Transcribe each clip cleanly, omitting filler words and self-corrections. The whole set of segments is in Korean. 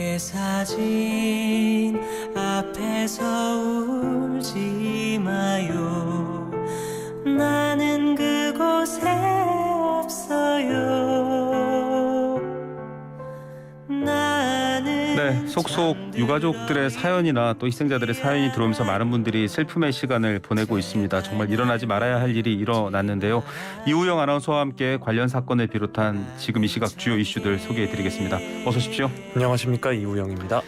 내 사진 앞에서 울지 마요. 나는 그곳에 없어요. 네, 속속 유가족들의 사연이나 또 희생자들의 사연이 들어오면서 많은 분들이 슬픔의 시간을 보내고 있습니다. 정말 일어나지 말아야 할 일이 일어났는데요. 이우영 아나운서와 함께 관련 사건을 비롯한 지금 이 시각 주요 이슈들 소개해드리겠습니다. 어서 오십시오. 안녕하십니까, 이우영입니다.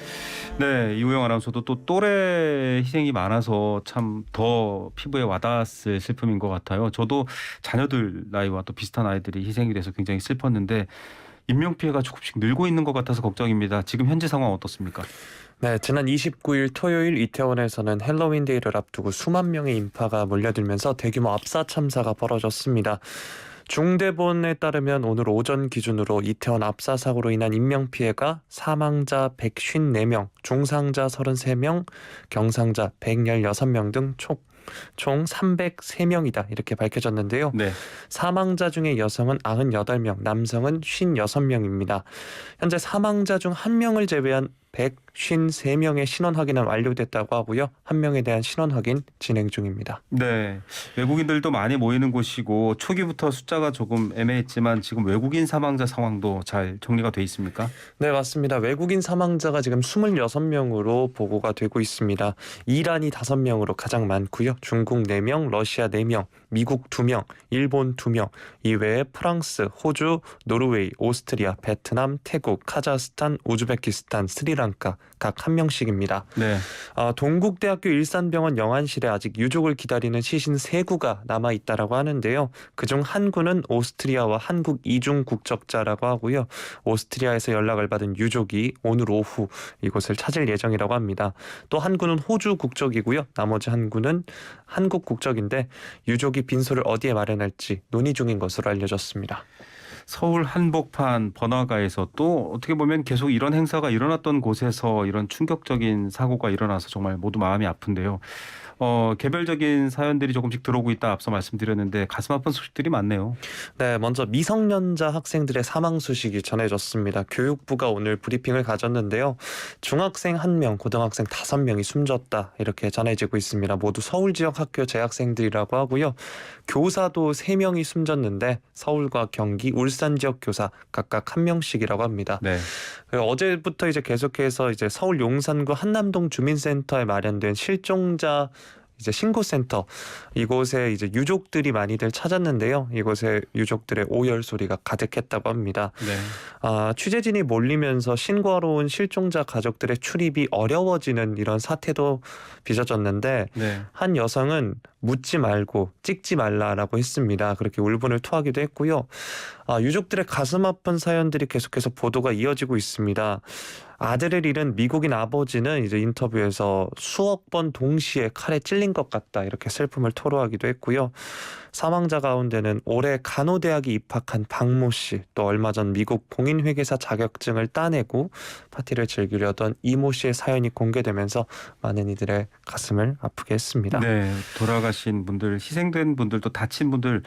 네, 이우영 아나운서도 또 또래 희생이 많아서 참 더 피부에 와닿았을 슬픔인 것 같아요. 저도 자녀들 나이와 또 비슷한 아이들이 희생이 돼서 굉장히 슬펐는데 인명피해가 조금씩 늘고 있는 것 같아서 걱정입니다. 지금 현재 상황 어떻습니까? 네, 지난 29일 토요일 이태원에서는 헬로윈 데이를 앞두고 수만 명의 인파가 몰려들면서 대규모 압사 참사가 벌어졌습니다. 중대본에 따르면 오늘 오전 기준으로 이태원 압사 사고로 인한 인명피해가 사망자 154명, 중상자 33명, 경상자 116명 등 총 303명이다 이렇게 밝혀졌는데요. 네. 사망자 중에 여성은 98명, 남성은 56명입니다. 현재 사망자 중 1명을 제외한 153명의 신원 확인은 완료됐다고 하고요. 1명에 대한 신원 확인 진행 중입니다. 네, 외국인들도 많이 모이는 곳이고 초기부터 숫자가 조금 애매했지만 지금 외국인 사망자 상황도 잘 정리가 돼 있습니까? 네, 맞습니다. 외국인 사망자가 지금 26명으로 보고가 되고 있습니다. 이란이 5명으로 가장 많고요. 중국 4명, 러시아 4명, 미국 2명, 일본 2명, 이외에 프랑스, 호주, 노르웨이, 오스트리아, 베트남, 태국, 카자흐스탄, 우즈베키스탄, 스리랑카 각 1명씩입니다. 네. 동국대학교 일산병원 영안실에 아직 유족을 기다리는 시신 3구가 남아있다라고 하는데요. 그중 한 구는 오스트리아와 한국 이중 국적자라고 하고요. 오스트리아에서 연락을 받은 유족이 오늘 오후 이곳을 찾을 예정이라고 합니다. 또 한 구는 호주 국적이고요. 나머지 한 구는 한국 국적인데 유족이 빈소를 어디에 마련할지 논의 중인 것으로 알려졌습니다. 서울 한복판 번화가에서 또 어떻게 보면 계속 이런 행사가 일어났던 곳에서 이런 충격적인 사고가 일어나서 정말 모두 마음이 아픈데요. 개별적인 사연들이 조금씩 들어오고 있다 앞서 말씀드렸는데 가슴 아픈 소식들이 많네요. 네, 먼저 미성년자 학생들의 사망 소식이 전해졌습니다. 교육부가 오늘 브리핑을 가졌는데요. 중학생 1명, 고등학생 5명이 숨졌다 이렇게 전해지고 있습니다. 모두 서울 지역 학교 재학생들이라고 하고요. 교사도 3명이 숨졌는데 서울과 경기, 울산 지역 교사 각각 1명씩이라고 합니다. 네. 어제부터 이제 계속해서 이제 서울 용산구 한남동 주민센터에 마련된 실종자 신고센터 이곳에 이제 유족들이 많이들 찾았는데요. 이곳에 유족들의 오열 소리가 가득했다고 합니다. 네. 취재진이 몰리면서 신고하러 온 실종자 가족들의 출입이 어려워지는 이런 사태도 빚어졌는데 네. 한 여성은 묻지 말고 찍지 말라라고 했습니다. 그렇게 울분을 토하기도 했고요. 유족들의 가슴 아픈 사연들이 계속해서 보도가 이어지고 있습니다. 아들을 잃은 미국인 아버지는 이제 인터뷰에서 수억 번 동시에 칼에 찔린 것 같다 이렇게 슬픔을 토로하기도 했고요. 사망자 가운데는 올해 간호대학에 입학한 박모 씨, 또 얼마 전 미국 공인회계사 자격증을 따내고 파티를 즐기려던 이모 씨의 사연이 공개되면서 많은 이들의 가슴을 아프게 했습니다. 네, 돌아가신 분들, 희생된 분들, 또 다친 분들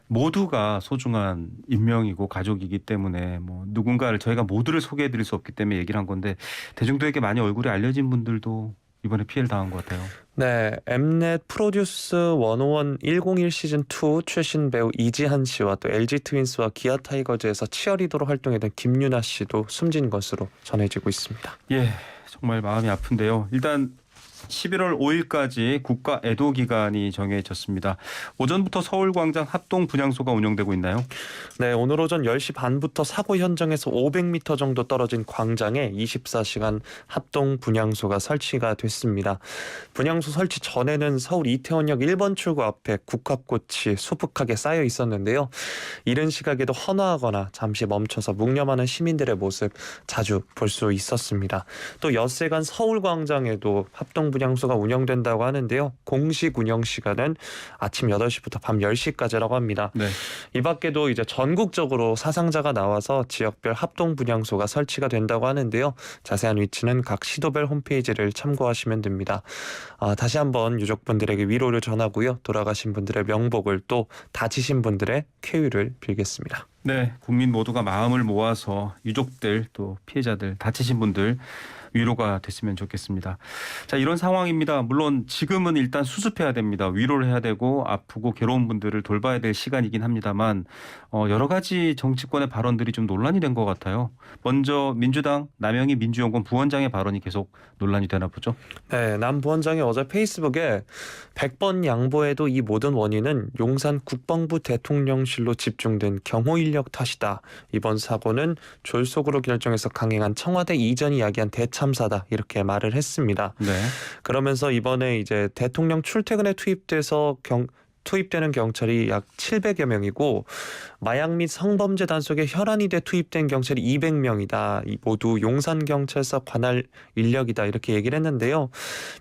모두가 소중한 인명이고 가족이기 때문에 뭐 누군가를 저희가 모두를 소개해드릴 수 없기 때문에 얘기를 한 건데 대중들에게 많이 얼굴이 알려진 분들도 이번에 피해를 당한 것 같아요. 네, 엠넷 프로듀스 101 101 시즌2 출신 배우 이지한 씨와 또 LG 트윈스와 기아 타이거즈에서 치어리더로 활동했던 김유나 씨도 숨진 것으로 전해지고 있습니다. 예, 정말 마음이 아픈데요. 일단 11월 5일까지 국가 애도 기간이 정해졌습니다. 오전부터 서울광장 합동 분향소가 운영되고 있나요? 네, 오늘 오전 10시 반부터 사고 현장에서 500m 정도 떨어진 광장에 24시간 합동 분향소가 설치가 됐습니다. 분향소 설치 전에는 서울 이태원역 1번 출구 앞에 국화꽃이 수북하게 쌓여 있었는데요. 이른 시각에도 헌화하거나 잠시 멈춰서 묵념하는 시민들의 모습 자주 볼 수 있었습니다. 또 엿새간 서울광장에도 합동 분향소가 운영된다고 하는데요. 공식 운영 시간은 아침 8시부터 밤 10시까지라고 합니다. 네. 이 밖에도 이제 전국적으로 사상자가 나와서 지역별 합동 분향소가 설치가 된다고 하는데요. 자세한 위치는 각 시도별 홈페이지를 참고하시면 됩니다. 다시 한번 유족분들에게 위로를 전하고요. 돌아가신 분들의 명복을 또 다치신 분들의 쾌유를 빌겠습니다. 네, 국민 모두가 마음을 모아서 유족들 또 피해자들 다치신 분들 위로가 됐으면 좋겠습니다. 자, 이런 상황입니다. 물론 지금은 일단 수습해야 됩니다. 위로를 해야 되고 아프고 괴로운 분들을 돌봐야 될 시간이긴 합니다만 여러 가지 정치권의 발언들이 좀 논란이 된 것 같아요. 먼저 민주당 남영희 민주연구원 부원장의 발언이 계속 논란이 되나 보죠. 네, 남 부원장이 어제 페이스북에 100번 양보해도 이 모든 원인은 용산 국방부 대통령실로 집중된 경호 인력 탓이다. 이번 사고는 졸속으로 결정해서 강행한 청와대 이전이 야기한 대참사다. 이렇게 말을 했습니다. 네. 그러면서 이번에 이제 대통령 출퇴근에 투입되는 경찰이 약 700여 명이고 마약 및 성범죄 단속에 혈안이 돼 투입된 경찰이 200명이다. 이 모두 용산경찰서 관할 인력이다. 이렇게 얘기를 했는데요.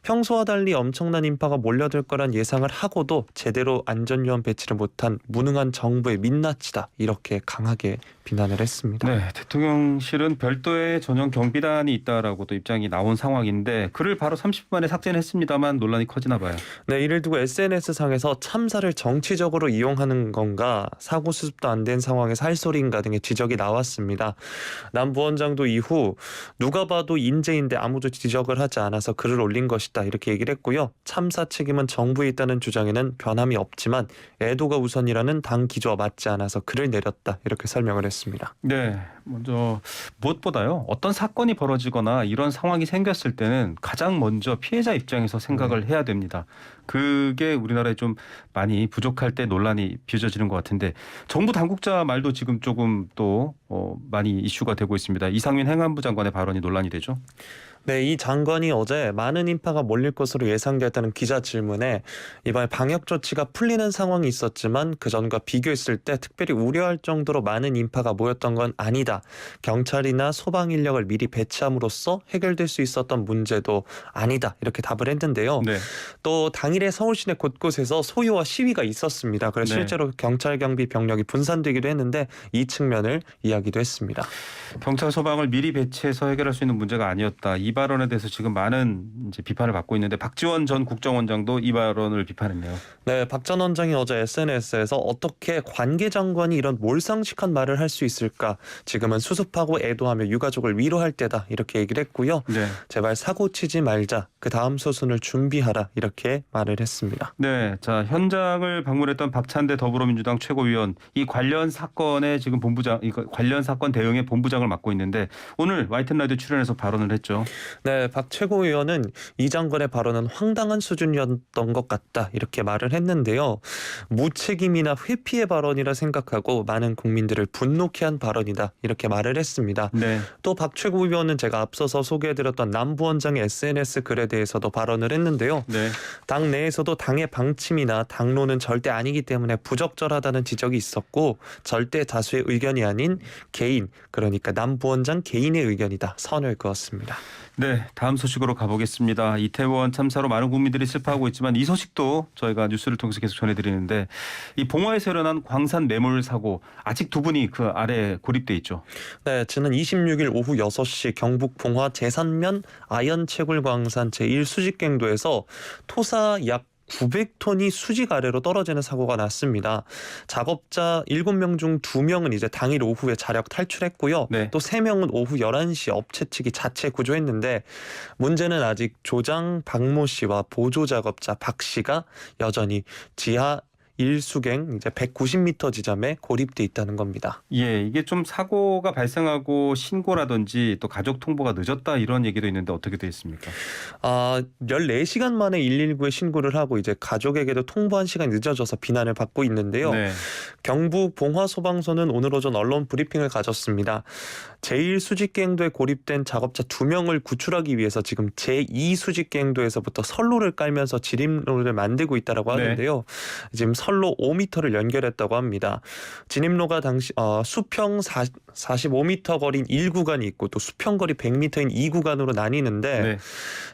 평소와 달리 엄청난 인파가 몰려들 거란 예상을 하고도 제대로 안전요원 배치를 못한 무능한 정부의 민낯이다. 이렇게 강하게 비난을 했습니다. 네, 대통령실은 별도의 전용 경비단이 있다라고도 입장이 나온 상황인데 글을 바로 30분 만에 삭제했습니다만 논란이 커지나 봐요. 네, 이를 두고 SNS상에서 참사를 정치적으로 이용하는 건가, 사고 수습도 안 된 상황에서 할 소리인가 등의 지적이 나왔습니다. 남 부원장도 이후 누가 봐도 인재인데 아무도 지적을 하지 않아서 글을 올린 것이다. 이렇게 얘기를 했고요. 참사 책임은 정부에 있다는 주장에는 변함이 없지만 애도가 우선이라는 당 기조와 맞지 않아서 글을 내렸다. 이렇게 설명을 했습니다. 네, 먼저 무엇보다요. 어떤 사건이 벌어지거나 이런 상황이 생겼을 때는 가장 먼저 피해자 입장에서 생각을 해야 됩니다. 그게 우리나라에 좀 많이 부족할 때 논란이 빚어지는 것 같은데 정부 당국자 말도 지금 조금 또 많이 이슈가 되고 있습니다. 이상민 행안부 장관의 발언이 논란이 되죠. 네, 이 장관이 어제 많은 인파가 몰릴 것으로 예상됐다는 기자 질문에 이번에 방역 조치가 풀리는 상황이 있었지만 그전과 비교했을 때 특별히 우려할 정도로 많은 인파가 모였던 건 아니다. 경찰이나 소방 인력을 미리 배치함으로써 해결될 수 있었던 문제도 아니다. 이렇게 답을 했는데요. 네. 또 당일에 서울 시내 곳곳에서 소요와 시위가 있었습니다. 그래서 네. 실제로 경찰 경비 병력이 분산되기도 했는데 이 측면을 이야기도 했습니다. 경찰 소방을 미리 배치해서 해결할 수 있는 문제가 아니었다. 이 발언에 대해서 지금 많은 이제 비판을 받고 있는데 박지원 전 국정원장도 이 발언을 비판했네요. 네, 박 전 원장이 어제 SNS에서 어떻게 관계장관이 이런 몰상식한 말을 할 수 있을까? 지금은 수습하고 애도하며 유가족을 위로할 때다. 이렇게 얘기를 했고요. 네. 제발 사고 치지 말자. 그 다음 수순을 준비하라. 이렇게 말을 했습니다. 네, 자 현장을 방문했던 박찬대 더불어민주당 최고위원 이 관련 사건의 지금 관련 사건 대응의 본부장을 맡고 있는데 오늘 YTN 라디오 출연해서 발언을 했죠. 네, 박 최고위원은 이 장관의 발언은 황당한 수준이었던 것 같다. 이렇게 말을 했는데요. 무책임이나 회피의 발언이라 생각하고 많은 국민들을 분노케 한 발언이다. 이렇게 말을 했습니다. 네. 또 박 최고위원은 제가 앞서서 소개해드렸던 남 부원장의 SNS 글에 대해서도 발언을 했는데요. 네. 당 내에서도 당의 방침이나 당론은 절대 아니기 때문에 부적절하다는 지적이 있었고 절대 다수의 의견이 아닌 개인, 그러니까 남 부원장 개인의 의견이다. 선을 그었습니다. 네, 다음 소식으로 가보겠습니다. 이태원 참사로 많은 국민들이 슬퍼하고 있지만 이 소식도 저희가 뉴스를 통해서 계속 전해드리는데 이 봉화에서 일어난 광산 매몰 사고 아직 두 분이 그 아래에 고립돼 있죠. 네, 지난 26일 오후 6시 경북 봉화 제산면 아연채굴광산 제1수직갱도에서 토사 약 900톤이 수직 아래로 떨어지는 사고가 났습니다. 작업자 7명 중 2명은 이제 당일 오후에 자력 탈출했고요. 네. 또 3명은 오후 11시 업체 측이 자체 구조했는데 문제는 아직 조장 박모 씨와 보조 작업자 박 씨가 여전히 지하 1수갱 이제 190m 지점에 고립돼 있다는 겁니다. 예, 이게 좀 사고가 발생하고 신고라든지 또 가족 통보가 늦었다 이런 얘기도 있는데 어떻게 돼 있습니까? 14시간 만에 119에 신고를 하고 이제 가족에게도 통보한 시간이 늦어져서 비난을 받고 있는데요. 네. 경북 봉화소방서는 오늘 오전 언론 브리핑을 가졌습니다. 제1수직갱도에 고립된 작업자 2명을 구출하기 위해서 지금 제2수직갱도에서부터 선로를 깔면서 진입로를 만들고 있다고 하는데요. 지금 선로 5m를 연결했다고 합니다. 진입로가 당시 수평 45m 거리인 1구간이 있고 또 수평 거리 100m인 2구간으로 나뉘는데 네.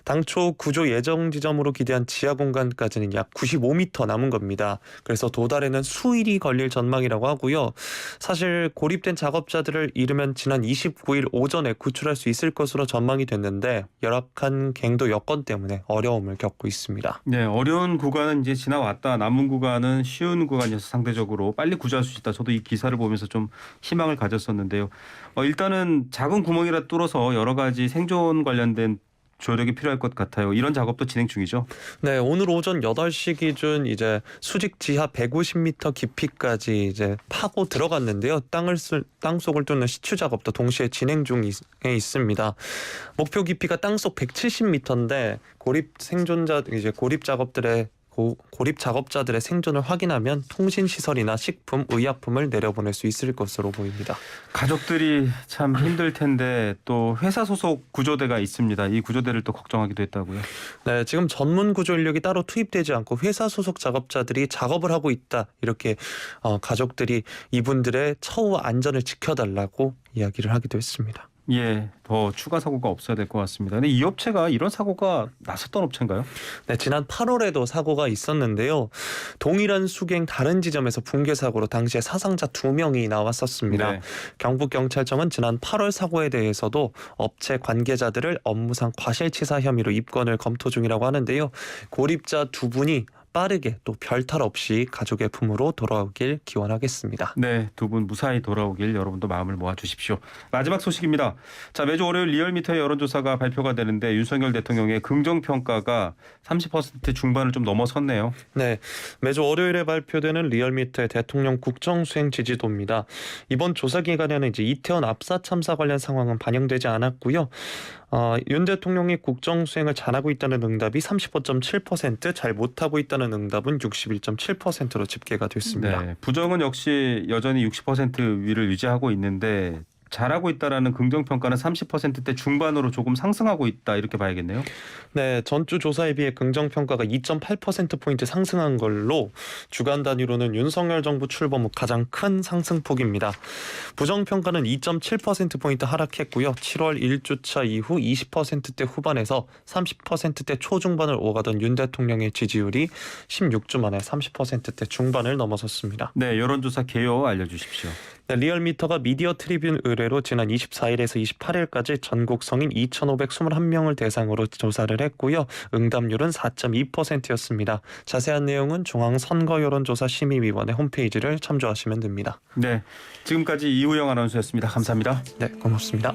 당초 구조 예정 지점으로 기대한 지하 공간까지는 약 95m 남은 겁니다. 그래서 도달에는 수일이 걸릴 전망이라고 하고요. 사실 고립된 작업자들을 이르면 지난 29일 오전에 구출할 수 있을 것으로 전망이 됐는데 열악한 갱도 여건 때문에 어려움을 겪고 있습니다. 네, 어려운 구간은 이제 지나왔다. 남은 구간은 쉬운 구간이어서 상대적으로 빨리 구조할 수 있다. 저도 이 기사를 보면서 좀 희망을 가졌었는데요. 일단은 작은 구멍이라 뚫어서 여러 가지 생존 관련된 조력이 필요할 것 같아요. 이런 작업도 진행 중이죠. 네, 오늘 오전 8시 기준 이제 수직 지하 150m 깊이까지 이제 파고 들어갔는데요. 땅속을 뚫는 시추 작업도 동시에 진행 중에 있습니다. 목표 깊이가 땅속 170m인데 고립 작업자들의 생존을 확인하면 통신 시설이나 식품, 의약품을 내려보낼 수 있을 것으로 보입니다. 가족들이 참 힘들 텐데 또 회사 소속 구조대가 있습니다. 이 구조대를 또 걱정하기도 했다고요. 네, 지금 전문 구조 인력이 따로 투입되지 않고 회사 소속 작업자들이 작업을 하고 있다. 이렇게 가족들이 이분들의 처우 안전을 지켜달라고 이야기를 하기도 했습니다. 예, 더 추가 사고가 없어야 될 것 같습니다. 근데 이 업체가 이런 사고가 났었던 업체인가요? 네, 지난 8월에도 사고가 있었는데요. 동일한 수경 다른 지점에서 붕괴 사고로 당시에 사상자 2명이 나왔었습니다. 네. 경북경찰청은 지난 8월 사고에 대해서도 업체 관계자들을 업무상 과실치사 혐의로 입건을 검토 중이라고 하는데요. 고립자 2분이 빠르게 또 별탈 없이 가족의 품으로 돌아오길 기원하겠습니다. 네, 두 분 무사히 돌아오길 여러분도 마음을 모아주십시오. 마지막 소식입니다. 자, 매주 월요일 리얼미터의 여론조사가 발표가 되는데 윤석열 대통령의 긍정평가가 30% 중반을 좀 넘어섰네요. 네, 매주 월요일에 발표되는 리얼미터의 대통령 국정수행 지지도입니다. 이번 조사 기간에는 이제 이태원 압사 참사 관련 상황은 반영되지 않았고요. 윤 대통령이 국정수행을 잘하고 있다는 응답이 35.7%, 잘 못하고 있다는 응답은 61.7%로 집계가 됐습니다. 네, 부정은 역시 여전히 60% 위를 유지하고 있는데 잘하고 있다라는 긍정평가는 30%대 중반으로 조금 상승하고 있다 이렇게 봐야겠네요. 네, 전주 조사에 비해 긍정평가가 2.8%포인트 상승한 걸로 주간 단위로는 윤석열 정부 출범 후 가장 큰 상승폭입니다. 부정평가는 2.7%포인트 하락했고요. 7월 1주차 이후 20%대 후반에서 30%대 초중반을 오가던 윤 대통령의 지지율이 16주 만에 30%대 중반을 넘어섰습니다. 네, 여론조사 개요 알려주십시오. 네, 리얼미터가 미디어 트리뷴 의뢰로 지난 24일에서 28일까지 전국 성인 2,521명을 대상으로 조사를 했고요. 응답률은 4.2%였습니다. 자세한 내용은 중앙선거여론조사심의위원회 홈페이지를 참조하시면 됩니다. 네, 지금까지 이우영 아나운서였습니다. 감사합니다. 네, 고맙습니다.